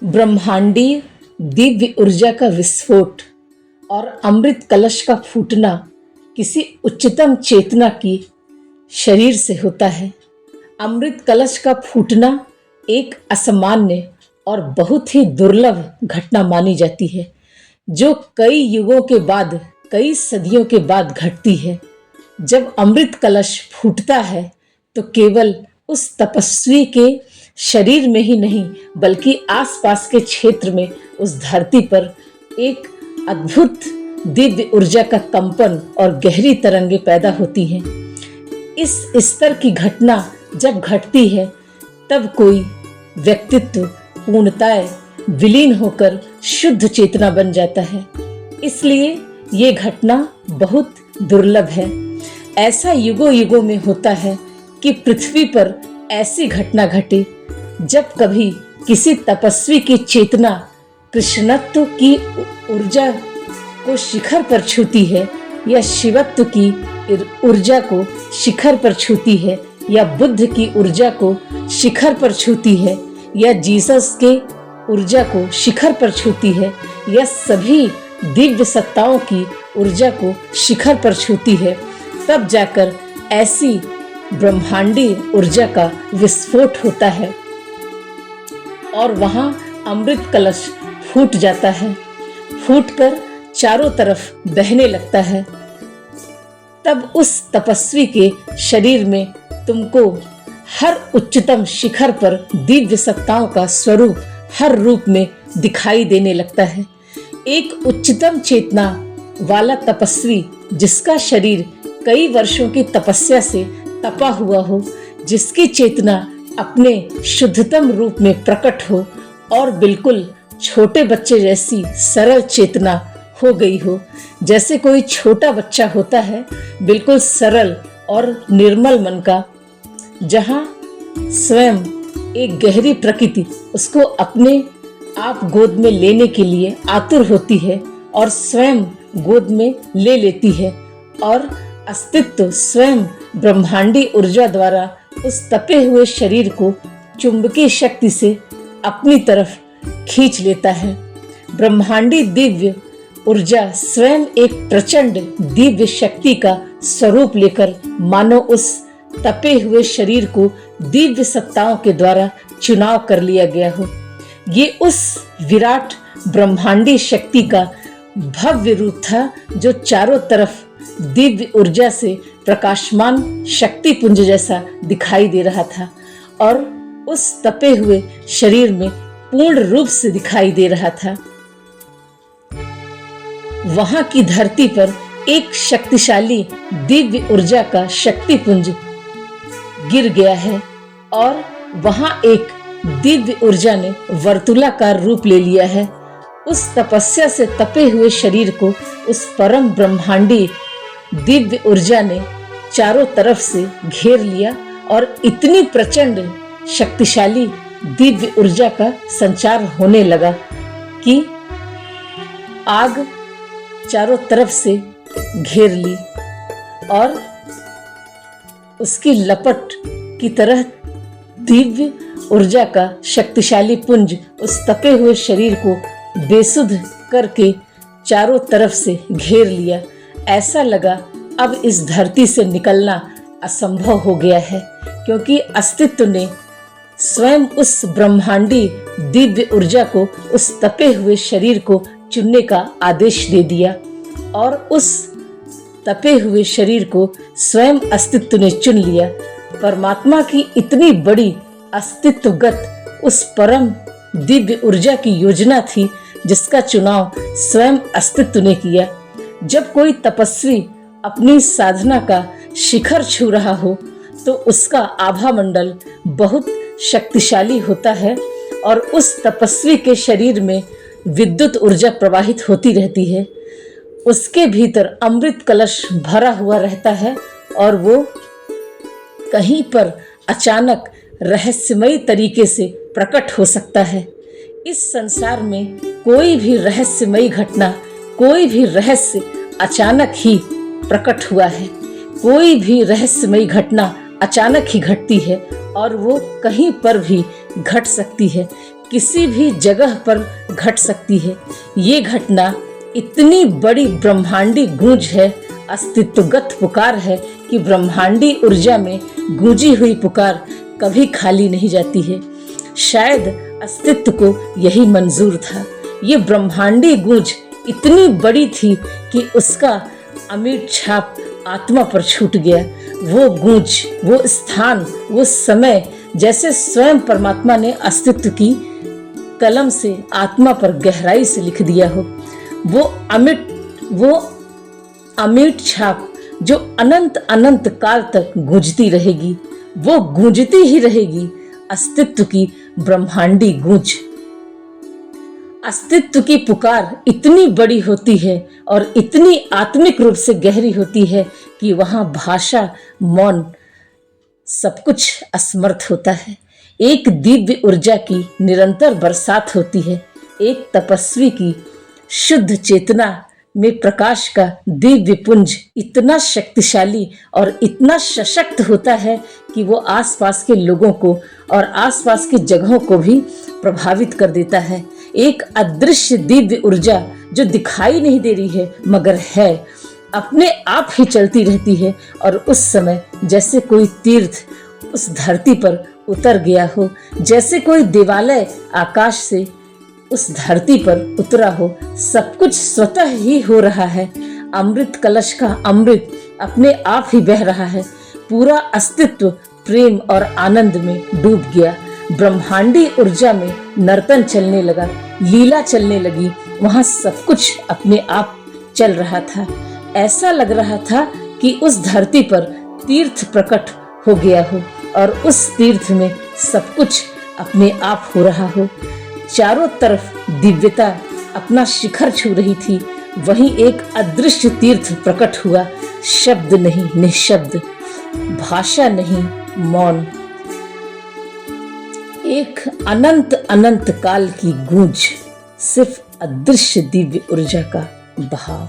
ब्रह्मांडीय दिव्य ऊर्जा का विस्फोट और अमृत कलश का फूटना किसी उच्चतम चेतना की शरीर से होता है। अमृत कलश का फूटना एक असामान्य और बहुत ही दुर्लभ घटना मानी जाती है, जो कई युगों के बाद, कई सदियों के बाद घटती है। जब अमृत कलश फूटता है तो केवल उस तपस्वी के शरीर में ही नहीं, बल्कि आसपास के क्षेत्र में, उस धरती पर एक अद्भुत दिव्य ऊर्जा का कंपन और गहरी तरंगे पैदा होती हैं। इस स्तर की घटना जब घटती है तब कोई व्यक्तित्व पूर्णतः विलीन होकर शुद्ध चेतना बन जाता है। इसलिए ये घटना बहुत दुर्लभ है। ऐसा युगों युगों में होता है कि पृथ्वी पर ऐसी घटना घटे जब कभी किसी तपस्वी की चेतना कृष्णत्व की ऊर्जा को शिखर पर छूती है, या शिवत्व की ऊर्जा को शिखर पर छूती है, या बुद्ध की ऊर्जा को शिखर पर छूती है, या जीसस के ऊर्जा को शिखर पर छूती है, या सभी दिव्य सत्ताओं की ऊर्जा को शिखर पर छूती है, तब जाकर ऐसी ब्रह्मांडीय ऊर्जा का विस्फोट होता है और वहां अमृत कलश फूट जाता है, फूटकर चारों तरफ बहने लगता है। तब उस तपस्वी के शरीर में तुमको हर उच्चतम शिखर पर दिव्य सत्ताओं का स्वरूप हर रूप में दिखाई देने लगता है। एक उच्चतम चेतना वाला तपस्वी, जिसका शरीर कई वर्षों की तपस्या से तपा हुआ हो, जिसकी चेतना अपने शुद्धतम रूप में प्रकट हो और बिल्कुल छोटे बच्चे जैसी सरल चेतना हो गई हो, जैसे कोई छोटा बच्चा होता है, बिल्कुल सरल और निर्मल मन का, जहां स्वयं एक गहरी प्रकृति उसको अपने आप गोद में लेने के लिए आतुर होती है और स्वयं गोद में ले लेती है, और अस्तित्व स्वयं ब्रह्मांडी ऊर्जा द्वारा उस तपे हुए शरीर को चुंबकीय शक्ति से अपनी तरफ खींच लेता है। ब्रह्मांडी दिव्य ऊर्जा स्वयं एक प्रचंड दिव्य शक्ति का स्वरूप लेकर मानो उस तपे हुए शरीर को दिव्य सत्ताओं के द्वारा चुनाव कर लिया गया हो। ये उस विराट ब्रह्मांडी शक्ति का भव्य रूप था, जो चारों तरफ दिव्य ऊर्जा से प्रकाशमान शक्ति पुंज जैसा दिखाई दे रहा था और उस तपे हुए शरीर में पूर्ण रूप से दिखाई दे रहा था। वहां की धरती पर एक शक्तिशाली दिव्य ऊर्जा का शक्ति पुंज गिर गया है और वहां एक दिव्य ऊर्जा ने वर्तुलाकार रूप ले लिया है। उस तपस्या से तपे हुए शरीर को उस परम ब्रह्मांडी दिव्य ऊर्जा ने चारों तरफ से घेर लिया और इतनी प्रचंड शक्तिशाली दिव्य ऊर्जा का संचार होने लगा कि आग चारों तरफ से घेर ली और उसकी लपट की तरह दिव्य ऊर्जा का शक्तिशाली पुंज उस तपे हुए शरीर को बेसुध करके चारों तरफ से घेर लिया। ऐसा लगा अब इस धरती से निकलना असंभव हो गया है, क्योंकि अस्तित्व ने स्वयं उस ब्रह्मांडी दिव्य ऊर्जा को उस तपे हुए शरीर को चुनने का आदेश दे दिया और उस तपे हुए शरीर को स्वयं अस्तित्व ने चुन लिया। परमात्मा की इतनी बड़ी अस्तित्वगत उस परम दिव्य ऊर्जा की योजना थी, जिसका चुनाव स्वयं अस्तित्व ने किया। जब कोई तपस्वी अपनी साधना का शिखर छू रहा हो तो उसका आभा मंडल बहुत शक्तिशाली होता है और उस तपस्वी के शरीर में विद्युत ऊर्जा प्रवाहित होती रहती है। उसके भीतर अमृत कलश भरा हुआ रहता है और वो कहीं पर अचानक रहस्यमयी तरीके से प्रकट हो सकता है। इस संसार में कोई भी रहस्यमयी घटना, कोई भी रहस्य अचानक ही प्रकट हुआ है। कोई भी रहस्यमयी घटना अचानक ही घटती है और वो कहीं पर भी घट सकती है। किसी भी जगह पर घट सकती है। ये घटना इतनी बड़ी ब्रह्मांडी गूंज है, अस्तित्वगत पुकार है कि ब्रह्मांडी ऊर्जा में गूंजी हुई पुकार कभी खाली नहीं जाती है। शायद अस्तित्व को यही मंजूर था। ये ब्रह्मांडी गूंज इतनी बड़ी थी कि उसका अमिट छाप आत्मा पर छूट गया। वो गूंज, वो स्थान, वो समय जैसे स्वयं परमात्मा ने अस्तित्व की कलम से आत्मा पर गहराई से लिख दिया हो। वो अमिट छाप जो अनंत अनंत काल तक गूंजती रहेगी, वो गूंजती ही रहेगी। अस्तित्व की ब्रह्मांडी गूंज, अस्तित्व की पुकार इतनी बड़ी होती है और इतनी आत्मिक रूप से गहरी होती है कि वहां भाषा, मौन, सब कुछ असमर्थ होता है। एक दिव्य ऊर्जा की निरंतर बरसात होती है। एक तपस्वी की शुद्ध चेतना में प्रकाश का दिव्य पुंज इतना शक्तिशाली और इतना सशक्त होता है कि वो आसपास के लोगों को और आसपास की जगहों को भी प्रभावित कर देता है। एक अदृश्य दिव्य ऊर्जा जो दिखाई नहीं दे रही है मगर है, अपने आप ही चलती रहती है। और उस समय जैसे कोई तीर्थ उस धरती पर उतर गया हो, जैसे कोई देवालय आकाश से उस धरती पर उतरा हो। सब कुछ स्वतः ही हो रहा है। अमृत कलश का अमृत अपने आप ही बह रहा है। पूरा अस्तित्व प्रेम और आनंद में डूब गया। ब्रह्मांडी ऊर्जा में नर्तन चलने लगा, लीला चलने लगी। वहां सब कुछ अपने आप चल रहा था। ऐसा लग रहा था कि उस धरती पर तीर्थ प्रकट हो गया हो और उस तीर्थ में सब कुछ अपने आप हो रहा हो। चारों तरफ दिव्यता अपना शिखर छू रही थी। वहीं एक अदृश्य तीर्थ प्रकट हुआ। शब्द नहीं, निशब्द, भाषा नहीं, मौन, एक अनंत अनंत काल की गूंज, सिर्फ अदृश्य दिव्य ऊर्जा का बहाव।